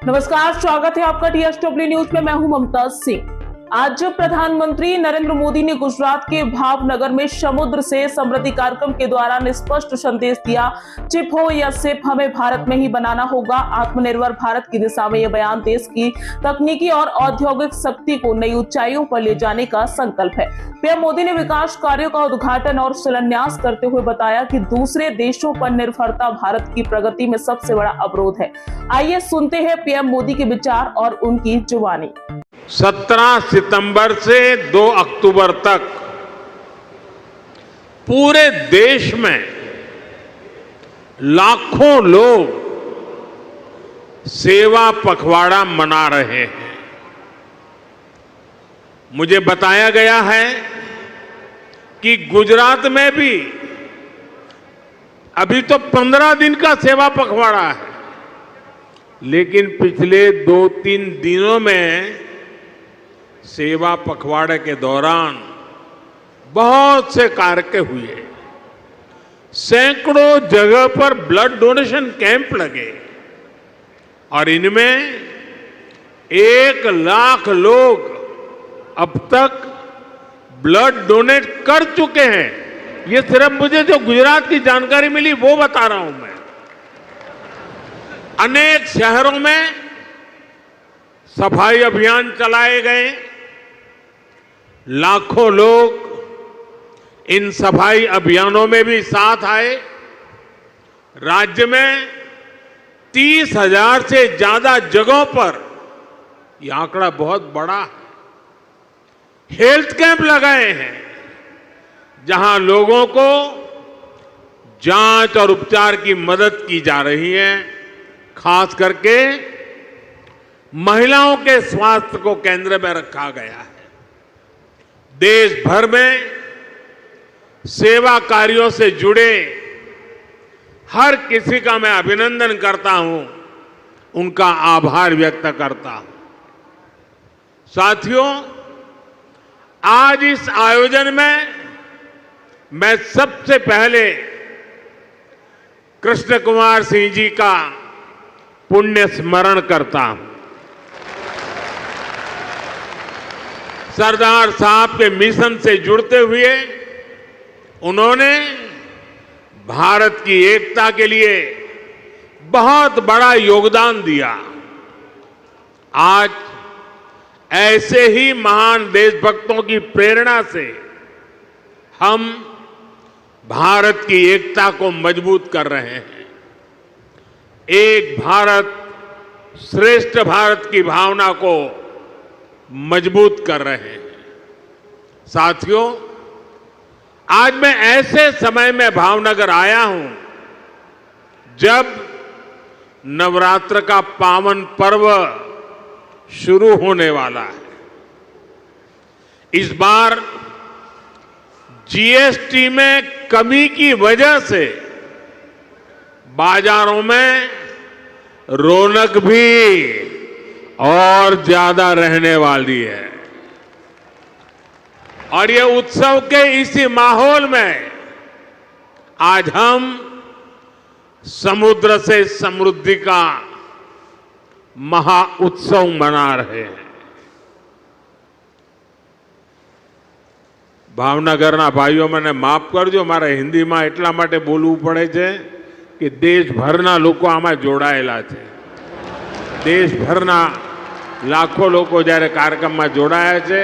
नमस्कार, स्वागत है आपका TSW न्यूज में। मैं हूं ममता सिंह। आज प्रधानमंत्री नरेंद्र मोदी ने गुजरात के भावनगर में समुद्र से समृद्धि कार्यक्रम के दौरान स्पष्ट संदेश दिया, चिप हो या सिप, हमें भारत में ही बनाना होगा। आत्मनिर्भर भारत की दिशा में यह बयान देश की तकनीकी और औद्योगिक शक्ति को नई ऊंचाइयों पर ले जाने का संकल्प है। पीएम मोदी ने विकास कार्यों का उद्घाटन और शिलान्यास करते हुए बताया कि दूसरे देशों पर निर्भरता भारत की प्रगति में सबसे बड़ा अवरोध है। आइए सुनते हैं पीएम मोदी के विचार और उनकी जुबानी। 17 सितंबर से 2 अक्टूबर तक पूरे देश में लाखों लोग सेवा पखवाड़ा मना रहे हैं। मुझे बताया गया है कि गुजरात में भी अभी तो 15 दिन का सेवा पखवाड़ा है, लेकिन पिछले 2-3 दिनों में सेवा पखवाड़े के दौरान बहुत से कार्य हुए। सैकड़ों जगह पर ब्लड डोनेशन कैंप लगे और इनमें 1 लाख लोग अब तक ब्लड डोनेट कर चुके हैं। ये सिर्फ मुझे जो गुजरात की जानकारी मिली वो बता रहा हूं मैं। अनेक शहरों में सफाई अभियान चलाए गए। लाखों लोग इन सफाई अभियानों में भी साथ आए। राज्य में 30,000 से ज्यादा जगहों पर यह आंकड़ा बहुत बड़ा है। हेल्थ कैंप लगाए हैं जहां लोगों को जांच और उपचार की मदद की जा रही है। खास करके महिलाओं के स्वास्थ्य को केंद्र में रखा गया है। देश भर में सेवा कार्यों से जुड़े हर किसी का मैं अभिनंदन करता हूं, उनका आभार व्यक्त करता हूं। साथियों, आज इस आयोजन में मैं सबसे पहले कृष्ण कुमार सिंह जी का पुण्य स्मरण करता हूं। सरदार साहब के मिशन से जुड़ते हुए उन्होंने भारत की एकता के लिए बहुत बड़ा योगदान दिया। आज ऐसे ही महान देशभक्तों की प्रेरणा से हम भारत की एकता को मजबूत कर रहे हैं। एक भारत श्रेष्ठ भारत की भावना को मजबूत कर रहे हैं। साथियों, आज मैं ऐसे समय में भावनगर आया हूं जब नवरात्र का पावन पर्व शुरू होने वाला है। इस बार जीएसटी में कमी की वजह से बाजारों में रौनक भी और ज्यादा रहने वाली है। और ये उत्सव के इसी माहौल में आज हम समुद्र से समृद्धि का महा उत्सव मना रहे हैं। ભાવનગરના ભાઈઓ મને માફ કરજો, મારે હિન્દીમાં એટલા માટે બોલવું પડે છે કે દેશભરના લોકો આમાં જોડાયેલા છે। દેશભરના લાખો લોકો જ્યારે કાર્યક્રમમાં જોડાયા છે,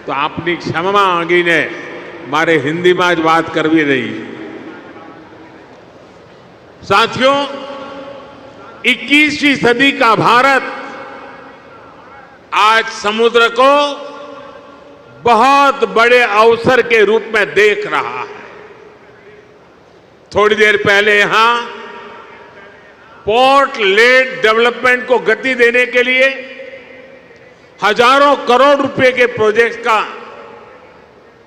તો આપની ક્ષમા માંગીને મારે हिंदीમાં જ વાત કરવી રહી। साथियों, 21वीं सदी का भारत आज समुद्र को बहुत बड़े अवसर के रूप में देख रहा है। थोड़ी देर पहले यहां पोर्ट लेड डेवलपमेंट को गति देने के लिए हजारों करोड़ रुपए के प्रोजेक्ट का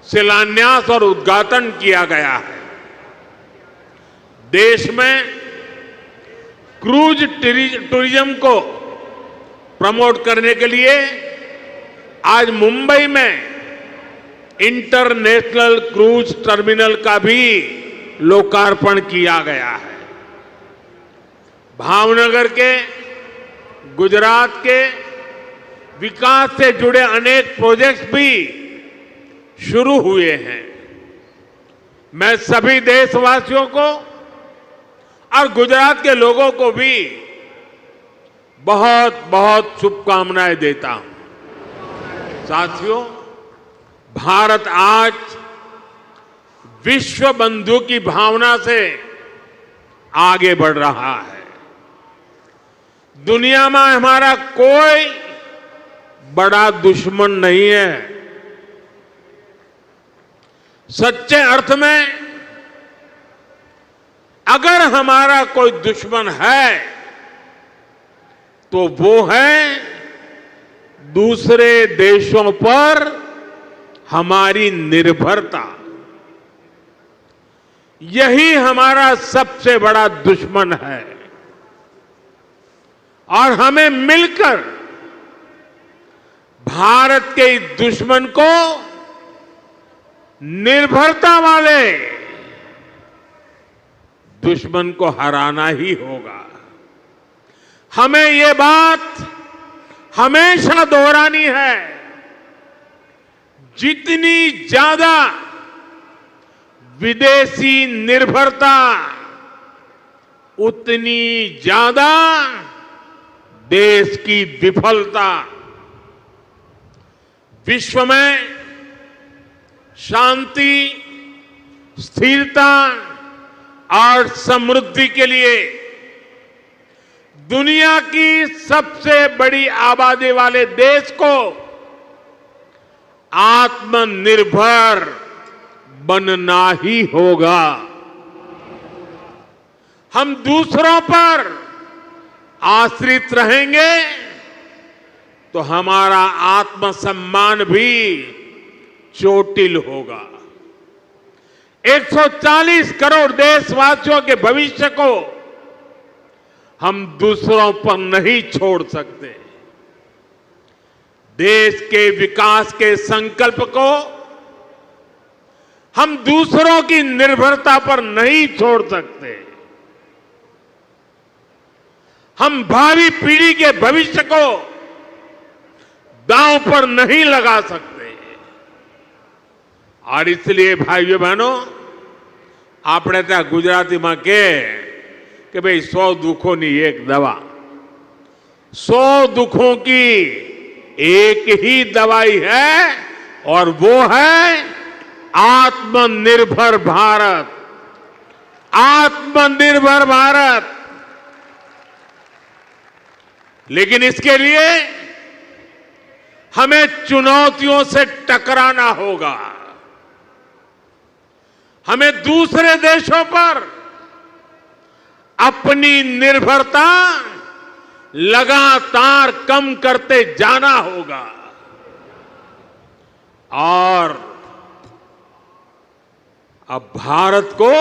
शिलान्यास और उद्घाटन किया गया है। देश में क्रूज टूरिज्म को प्रमोट करने के लिए आज मुंबई में इंटरनेशनल क्रूज टर्मिनल का भी लोकार्पण किया गया है। भावनगर के गुजरात के विकास से जुड़े अनेक प्रोजेक्ट्स भी शुरू हुए हैं। मैं सभी देशवासियों को और गुजरात के लोगों को भी बहुत बहुत शुभकामनाएं देता हूं। साथियों, भारत आज विश्व बंधु की भावना से आगे बढ़ रहा है। दुनिया में हमारा कोई बड़ा दुश्मन नहीं है। सच्चे अर्थ में अगर हमारा कोई दुश्मन है तो वो है दूसरे देशों पर हमारी निर्भरता। यही हमारा सबसे बड़ा दुश्मन है और हमें मिलकर भारत के इस दुश्मन को निर्भरता वाले दुश्मन को हराना ही होगा। हमें ये बात हमेशा दोहरानी है, जितनी ज्यादा विदेशी निर्भरता उतनी ज्यादा देश की विफलता। विश्व में शांति, स्थिरता और समृद्धि के लिए दुनिया की सबसे बड़ी आबादी वाले देश को आत्मनिर्भर बनना ही होगा। हम दूसरों पर आश्रित रहेंगे तो हमारा आत्मसम्मान भी चोटिल होगा। 140 करोड़ देशवासियों के भविष्य को हम दूसरों पर नहीं छोड़ सकते। देश के विकास के संकल्प को हम दूसरों की निर्भरता पर नहीं छोड़ सकते। हम भावी पीढ़ी के भविष्य को दांव पर नहीं लगा सकते। और इसलिए भाइयों बहनों, આપણે ત્યાં ગુજરાતીમાં કે ભાઈ 100 દુઃખોની એક દવા। 100 दुखों की एक ही दवाई है और वो है आत्मनिर्भर भारत। आत्मनिर्भर भारत। लेकिन इसके लिए हमें चुनौतियों से टकराना होगा। हमें दूसरे देशों पर अपनी निर्भरता लगातार कम करते जाना होगा और अब भारत को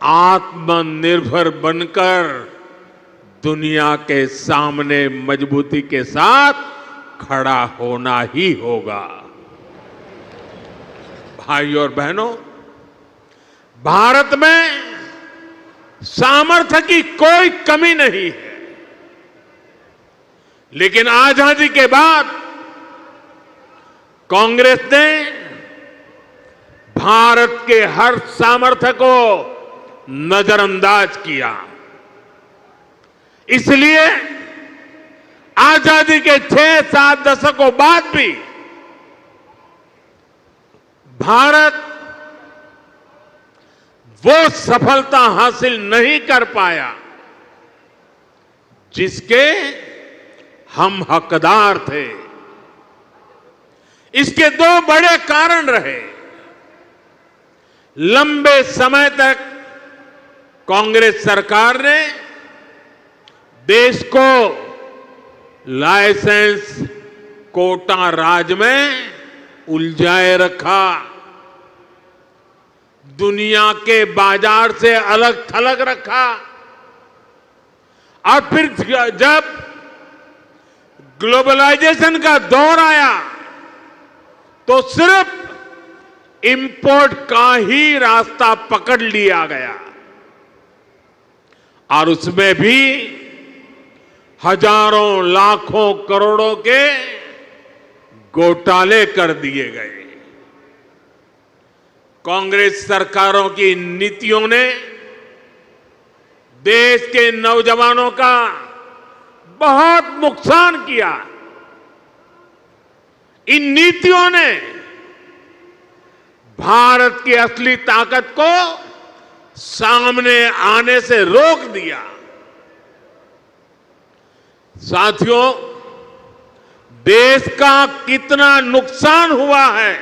आत्मनिर्भर बनकर दुनिया के सामने मजबूती के साथ खड़ा होना ही होगा। भाइयों और बहनों, भारत में सामर्थ्य की कोई कमी नहीं है, लेकिन आजादी के बाद कांग्रेस ने भारत के हर सामर्थ्य को नजरअंदाज किया। इसलिए आजादी के 6-7 दशकों बाद भी भारत वो सफलता हासिल नहीं कर पाया जिसके हम हकदार थे। इसके 2 बड़े कारण रहे। लंबे समय तक कांग्रेस सरकार ने देश को लाइसेंस कोटा राज में उलझाए रखा। दुनिया के बाजार से अलग थलग रखा और फिर जब ग्लोबलाइजेशन का दौर आया तो सिर्फ इंपोर्ट का ही रास्ता पकड़ लिया गया और उसमें भी हजारों लाखों करोड़ों के घोटाले कर दिए गए। कांग्रेस सरकारों की नीतियों ने देश के नौजवानों का बहुत नुकसान किया। इन नीतियों ने भारत की असली ताकत को सामने आने से रोक दिया। साथियों, देश का कितना नुकसान हुआ है,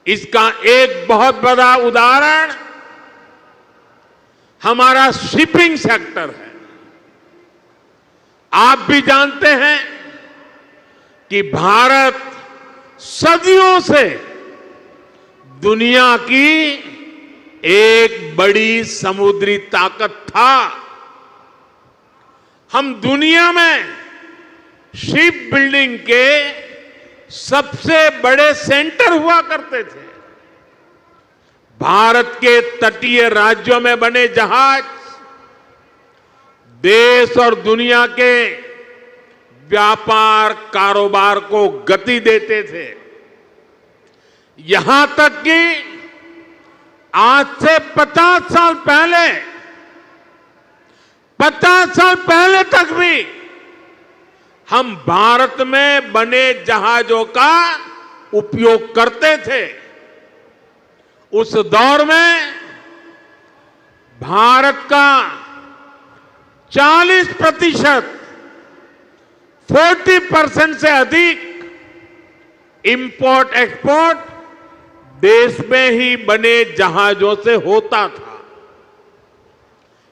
इसका एक बहुत बड़ा उदाहरण हमारा शिपिंग सेक्टर है। आप भी जानते हैं कि भारत सदियों से दुनिया की एक बड़ी समुद्री ताकत था। हम दुनिया में शिप बिल्डिंग के सबसे बड़े सेंटर हुआ करते थे। भारत के तटीय राज्यों में बने जहाज देश और दुनिया के व्यापार कारोबार को गति देते थे। यहां तक कि आज से 50 साल पहले तक भी हम भारत में बने जहाजों का उपयोग करते थे। उस दौर में भारत का 40% से अधिक इंपोर्ट एक्सपोर्ट देश में ही बने जहाजों से होता था।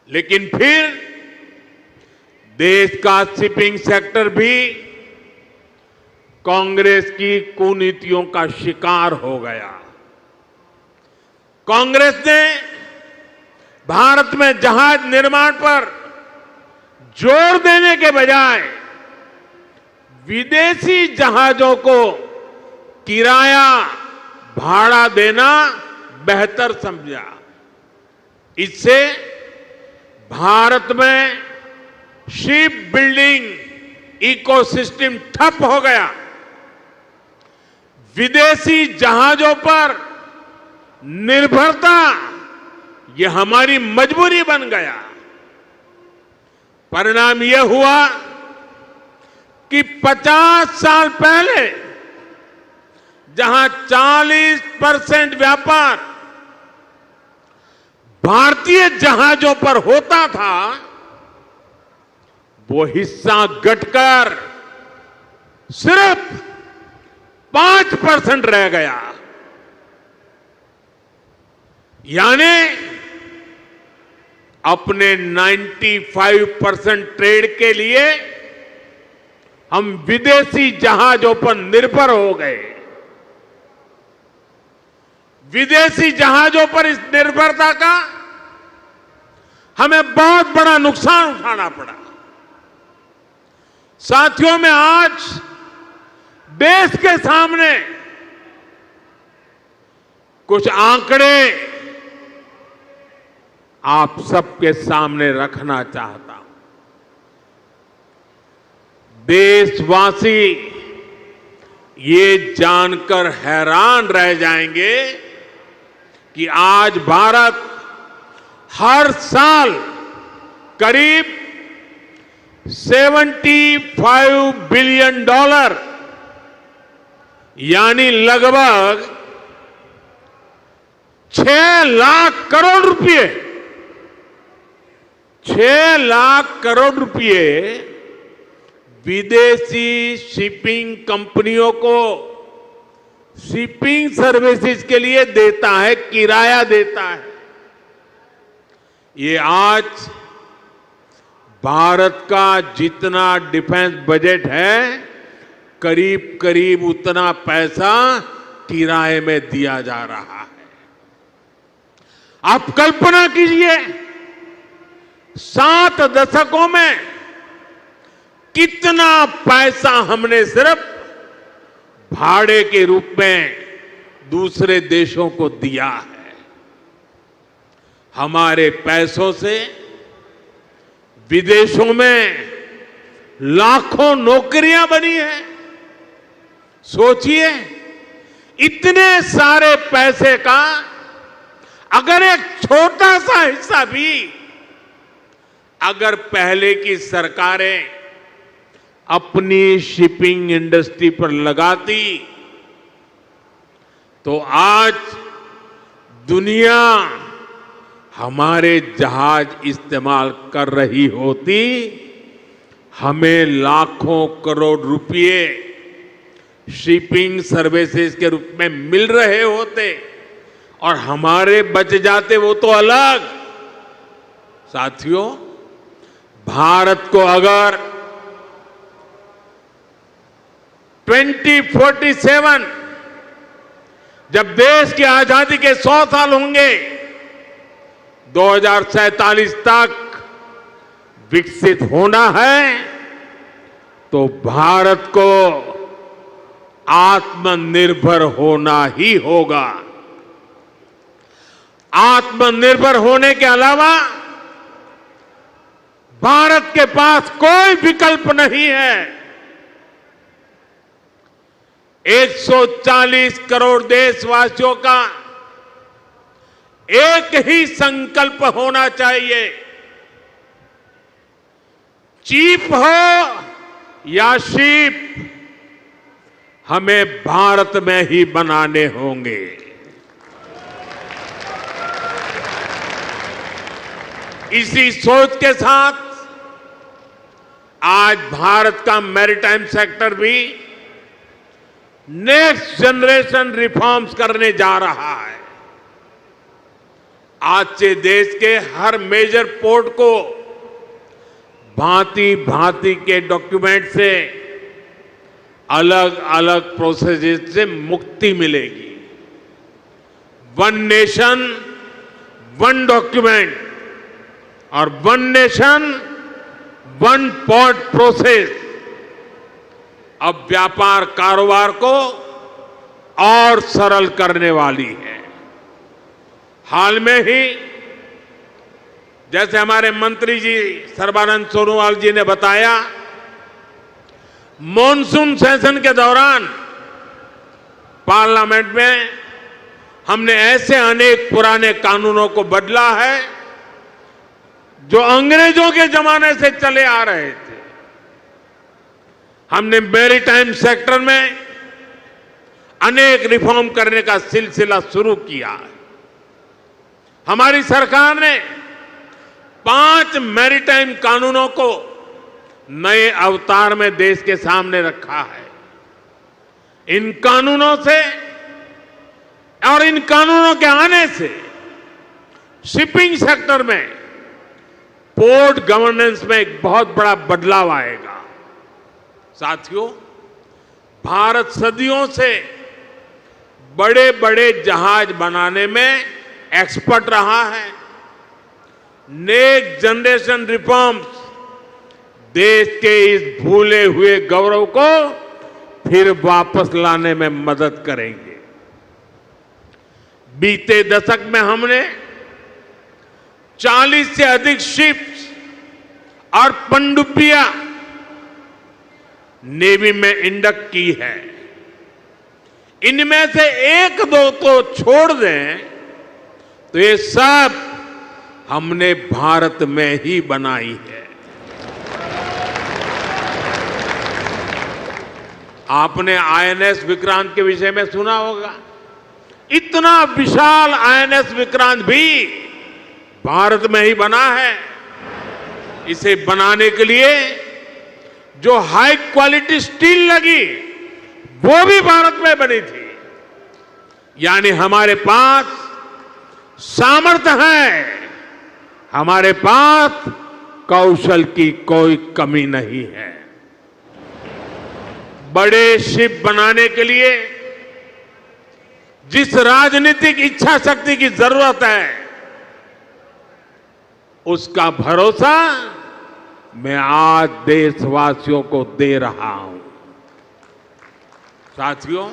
लेकिन फिर देश का शिपिंग सेक्टर भी कांग्रेस की कुनीतियों का शिकार हो गया। कांग्रेस ने भारत में जहाज निर्माण पर जोर देने के बजाय विदेशी जहाजों को किराया भाड़ा देना बेहतर समझा। इससे भारत में शिप बिल्डिंग इकोसिस्टम ठप हो गया। विदेशी जहाजों पर निर्भरता यह हमारी मजबूरी बन गया। परिणाम यह हुआ कि 50 साल पहले जहां 40% व्यापार भारतीय जहाजों पर होता था, वो हिस्सा घटकर सिर्फ 5% रह गया। यानी अपने 95% ट्रेड के लिए हम विदेशी जहाजों पर निर्भर हो गए। विदेशी जहाजों पर इस निर्भरता का हमें बहुत बड़ा नुकसान उठाना पड़ा। साथियों, में आज देश के सामने कुछ आंकड़े आप सबके सामने रखना चाहता हूं। देशवासी ये जानकर हैरान रह जाएंगे कि आज भारत हर साल करीब $75 बिलियन यानी लगभग 6 लाख करोड़ रुपए 6 लाख करोड़ रुपए विदेशी शिपिंग कंपनियों को शिपिंग सर्विसेज के लिए देता है, किराया देता है। ये आज भारत का जितना डिफेंस बजट है, करीब करीब उतना पैसा किराए में दिया जा रहा है। आप कल्पना कीजिए, 7 दशकों में कितना पैसा हमने सिर्फ भाड़े के रूप में दूसरे देशों को दिया है। हमारे पैसों से विदेशों में लाखों नौकरियां बनी हैं। सोचिए, इतने सारे पैसे का अगर एक छोटा सा हिस्सा भी अगर पहले की सरकारें अपनी शिपिंग इंडस्ट्री पर लगाती तो आज दुनिया हमारे जहाज इस्तेमाल कर रही होती, हमें लाखों करोड़ रुपए शिपिंग सर्विसेज के रूप में मिल रहे होते और हमारे बच जाते वो तो अलग। साथियों, भारत को अगर 2047 जब देश की आजादी के 100 साल होंगे, 2047 तक विकसित होना है, तो भारत को आत्मनिर्भर होना ही होगा। आत्मनिर्भर होने के अलावा भारत के पास कोई विकल्प नहीं है। 140 करोड़ देशवासियों का एक ही संकल्प होना चाहिए, चीप हो या शिप, हमें भारत में ही बनाने होंगे। इसी सोच के साथ आज भारत का मैरीटाइम सेक्टर भी नेक्स्ट जनरेशन रिफॉर्म्स करने जा रहा है। आज से देश के हर मेजर पोर्ट को भांति भांति के डॉक्यूमेंट से, अलग अलग प्रोसेस से मुक्ति मिलेगी। वन नेशन वन डॉक्यूमेंट और one nation one port process अब व्यापार कारोबार को और सरल करने वाली है। हाल में ही जैसे हमारे मंत्री जी सर्बानंद सोनोवाल जी ने बताया, मॉनसून सेशन के दौरान पार्लियामेंट में हमने ऐसे अनेक पुराने कानूनों को बदला है जो अंग्रेजों के जमाने से चले आ रहे थे। हमने मैरीटाइम सेक्टर में अनेक रिफॉर्म करने का सिलसिला शुरू किया है। हमारी सरकार ने 5 मैरीटाइम कानूनों को नए अवतार में देश के सामने रखा है। इन कानूनों से और इन कानूनों के आने से शिपिंग सेक्टर में, पोर्ट गवर्नेंस में एक बहुत बड़ा बदलाव आएगा। साथियों, भारत सदियों से बड़े बड़े जहाज बनाने में एक्सपर्ट रहा है। नेक्स्ट जनरेशन रिफॉर्म्स देश के इस भूले हुए गौरव को फिर वापस लाने में मदद करेंगे। बीते दशक में हमने 40 से अधिक शिप्स और पनडुब्बियां नेवी में इंडक्ट की है। इनमें से एक दो तो छोड़ दें तो ये सब हमने भारत में ही बनाई है। आपने आईएनएस विक्रांत के विषय में सुना होगा। इतना विशाल आईएनएस विक्रांत भी भारत में ही बना है। इसे बनाने के लिए जो हाई क्वालिटी स्टील लगी वो भी भारत में बनी थी। यानी हमारे पास सामर्थ्य है, हमारे पास कौशल की कोई कमी नहीं है। बड़े शिप बनाने के लिए जिस राजनीतिक इच्छा शक्ति की जरूरत है, उसका भरोसा मैं आज देशवासियों को दे रहा हूं। साथियों,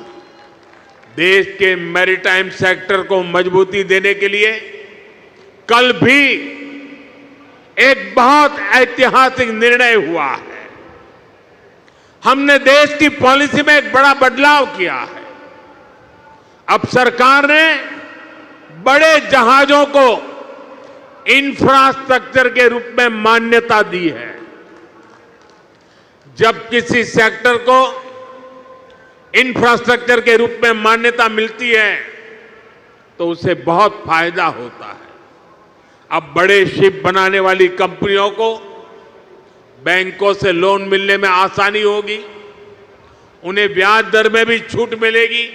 देश के मैरीटाइम सेक्टर को मजबूती देने के लिए कल भी एक बहुत ऐतिहासिक निर्णय हुआ है। हमने देश की पॉलिसी में एक बड़ा बदलाव किया है। अब सरकार ने बड़े जहाजों को इंफ्रास्ट्रक्चर के रूप में मान्यता दी है। जब किसी सेक्टर को इंफ्रास्ट्रक्चर के रूप में मान्यता मिलती है तो उसे बहुत फायदा होता है। अब बड़े शिप बनाने वाली कंपनियों को बैंकों से लोन मिलने में आसानी होगी, उन्हें ब्याज दर में भी छूट मिलेगी।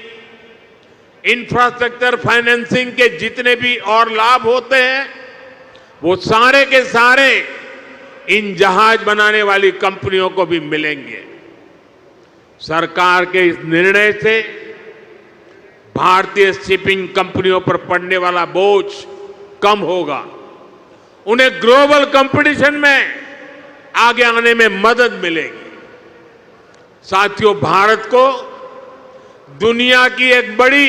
इंफ्रास्ट्रक्चर फाइनेंसिंग के जितने भी और लाभ होते हैं वो सारे के सारे इन जहाज बनाने वाली कंपनियों को भी मिलेंगे। सरकार के इस निर्णय से भारतीय शिपिंग कंपनियों पर पड़ने वाला बोझ कम होगा, उन्हें ग्लोबल कंपटीशन में आगे आने में मदद मिलेगी। साथियों, भारत को दुनिया की एक बड़ी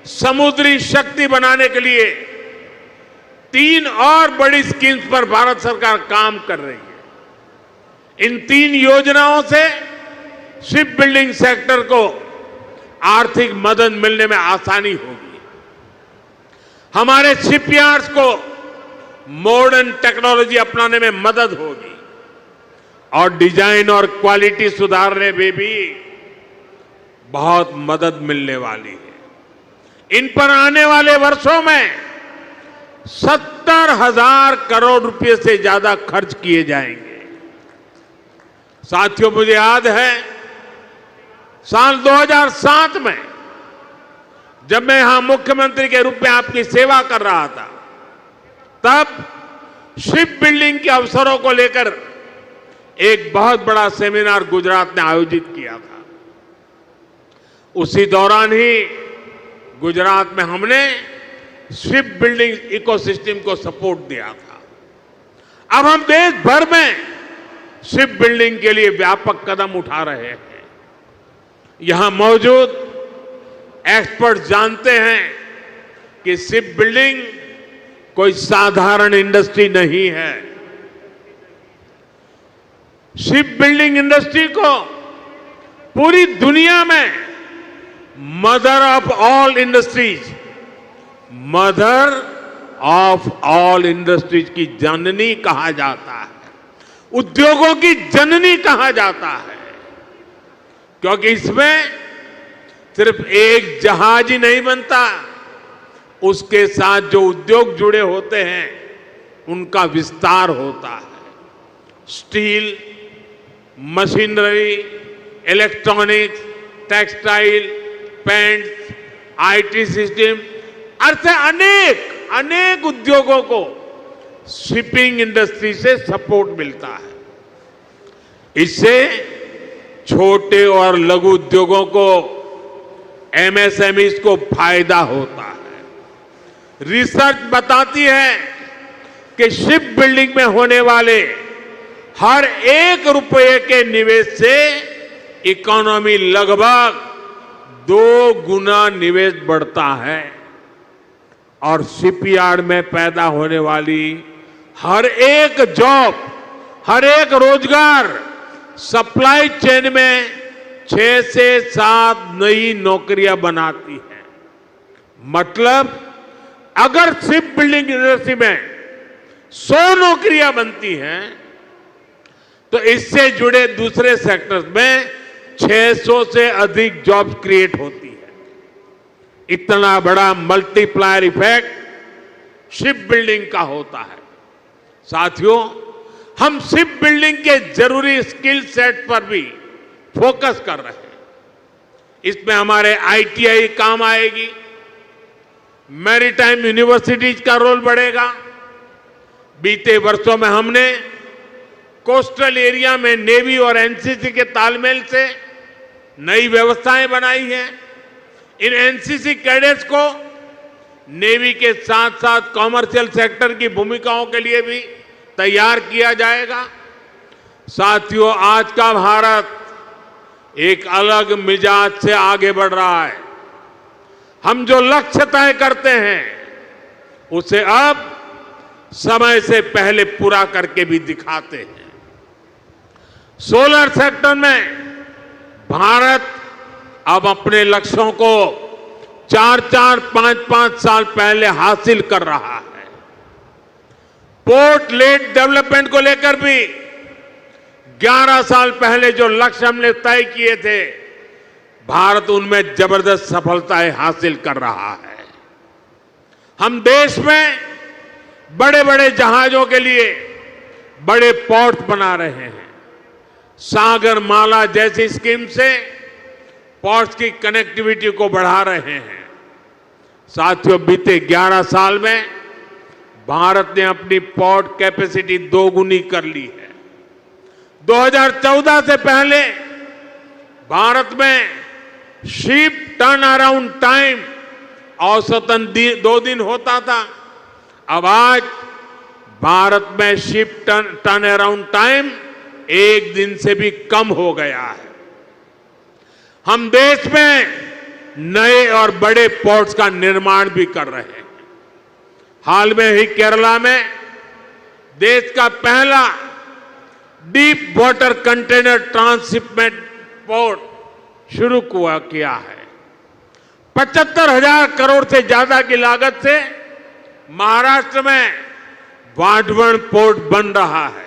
समुद्री शक्ति बनाने के लिए 3 और बड़ी स्कीम्स पर भारत सरकार काम कर रही है। इन 3 योजनाओं से शिप बिल्डिंग सेक्टर को आर्थिक मदद मिलने में आसानी होगी। हमारे शिपयार्ड्स को मॉडर्न टेक्नोलॉजी अपनाने में मदद होगी और डिजाइन और क्वालिटी सुधारने में भी बहुत मदद मिलने वाली है। इन पर आने वाले वर्षों में 70,000 करोड़ रुपए से ज्यादा खर्च किए जाएंगे। साथियों, मुझे याद है साल 2007 में जब मैं यहां मुख्यमंत्री के रूप में आपकी सेवा कर रहा था, तब शिप बिल्डिंग के अवसरों को लेकर एक बहुत बड़ा सेमिनार गुजरात ने आयोजित किया था। उसी दौरान ही गुजरात में हमने शिप बिल्डिंग इकोसिस्टम को सपोर्ट दिया था। अब हम देश भर में शिप बिल्डिंग के लिए व्यापक कदम उठा रहे हैं। यहां मौजूद एक्सपर्ट जानते हैं कि शिप बिल्डिंग कोई साधारण इंडस्ट्री नहीं है। शिप बिल्डिंग इंडस्ट्री को पूरी दुनिया में mother of all industries, mother of all industries की जननी कहा जाता है, उद्योगों की जननी कहा जाता है, क्योंकि इसमें सिर्फ एक जहाज ही नहीं बनता, उसके साथ जो उद्योग जुड़े होते हैं उनका विस्तार होता है। Steel, machinery, electronics, textile, paints, IT system, ऐसे अनेक उद्योगों को शिपिंग इंडस्ट्री से सपोर्ट मिलता है। इससे छोटे और लघु उद्योगों को, एमएसएमईज को फायदा होता है। रिसर्च बताती है कि शिप बिल्डिंग में होने वाले हर 1 रुपये के निवेश से इकोनॉमी लगभग 2 गुना निवेश बढ़ता है और शिपयार्ड में पैदा होने वाली हर एक जॉब, हर एक रोजगार सप्लाई चेन में 6 से 7 नई नौकरियां बनाती है। मतलब अगर शिप बिल्डिंग इंडस्ट्री में 100 नौकरियां बनती हैं तो इससे जुड़े दूसरे सेक्टर्स में 600 से अधिक जॉब्स क्रिएट होती है। इतना बड़ा मल्टीप्लायर इफेक्ट शिप बिल्डिंग का होता है। साथियों, हम शिप बिल्डिंग के जरूरी स्किल सेट पर भी फोकस कर रहे हैं। इसमें हमारे आईटीआई काम आएगी, मैरीटाइम यूनिवर्सिटीज का रोल बढ़ेगा। बीते वर्षों में हमने कोस्टल एरिया में नेवी और एनसीसी के तालमेल से नई व्यवस्थाएं बनाई हैं। इन एनसीसी कैडेट्स को नेवी के साथ साथ कॉमर्शियल सेक्टर की भूमिकाओं के लिए भी तैयार किया जाएगा। साथियों, आज का भारत एक अलग मिजाज से आगे बढ़ रहा है। हम जो लक्ष्य तय करते हैं उसे अब समय से पहले पूरा करके भी दिखाते हैं। सोलर सेक्टर में भारत अब अपने लक्ष्यों को 4-4, 5-5 साल पहले हासिल कर रहा है। पोर्ट लेड डेवलपमेंट को लेकर भी 11 साल पहले जो लक्ष्य हमने तय किए थे, भारत उनमें जबरदस्त सफलताएं हासिल कर रहा है। हम देश में बड़े बड़े जहाजों के लिए बड़े पोर्ट बना रहे हैं। सागर माला जैसी स्कीम से पोर्ट्स की कनेक्टिविटी को बढ़ा रहे हैं। साथियों, बीते 11 साल में भारत ने अपनी पोर्ट कैपेसिटी दोगुनी कर ली है। 2014 से पहले भारत में शिप टर्न अराउंड टाइम औसतन 2 दिन होता था। अब आज भारत में शिप टर्न अराउंड टाइम 1 दिन से भी कम हो गया है। हम देश में नए और बड़े पोर्ट्स का निर्माण भी कर रहे हैं। हाल में ही केरला में देश का पहला deep water container transshipment port शुरू किया है। 75,000 करोड़ से ज्यादा की लागत से महाराष्ट्र में वाढवण पोर्ट बन रहा है।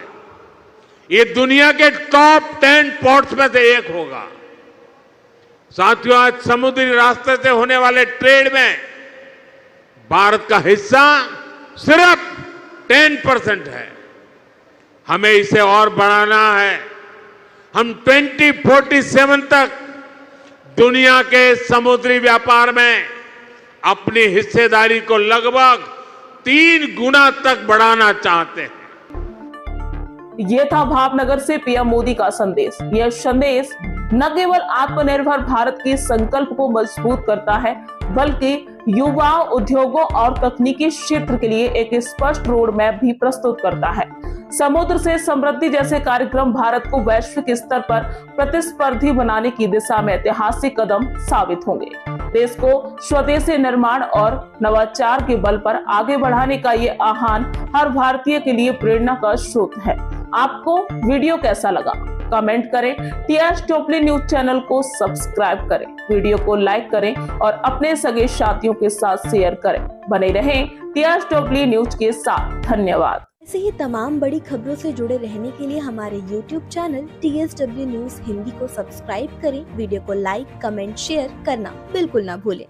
ये दुनिया के टॉप 10 पोर्ट्स में से एक होगा। साथियों, आज समुद्री रास्ते से होने वाले ट्रेड में भारत का हिस्सा सिर्फ 10% है। हमें इसे और बढ़ाना है। हम 2047 तक दुनिया के समुद्री व्यापार में अपनी हिस्सेदारी को लगभग 3 गुना तक बढ़ाना चाहते हैं। ये था भावनगर से पीएम मोदी का संदेश। यह संदेश न केवल आत्मनिर्भर भारत के संकल्प को मजबूत करता है, बल्कि युवाओं, उद्योगों और तकनीकी क्षेत्र के लिए एक स्पष्ट रोड मैप भी प्रस्तुत करता है। समुद्र से समृद्धि जैसे कार्यक्रम भारत को वैश्विक स्तर पर प्रतिस्पर्धी बनाने की दिशा में ऐतिहासिक कदम साबित होंगे। देश को स्वदेशी निर्माण और नवाचार के बल पर आगे बढ़ाने का ये आह्वान हर भारतीय के लिए प्रेरणा का स्रोत है। आपको वीडियो कैसा लगा? कमेंट करें। टीएस टोपली न्यूज चैनल को सब्सक्राइब करें, वीडियो को लाइक करें और अपने सगे साथियों के साथ शेयर करें। बने रहें टीएस टोपली न्यूज के साथ। धन्यवाद। ऐसे ही तमाम बड़ी खबरों से जुड़े रहने के लिए हमारे YouTube channel TSW news Hindi को सब्सक्राइब करें, वीडियो को लाइक, कमेंट, शेयर करना बिल्कुल ना भूलें।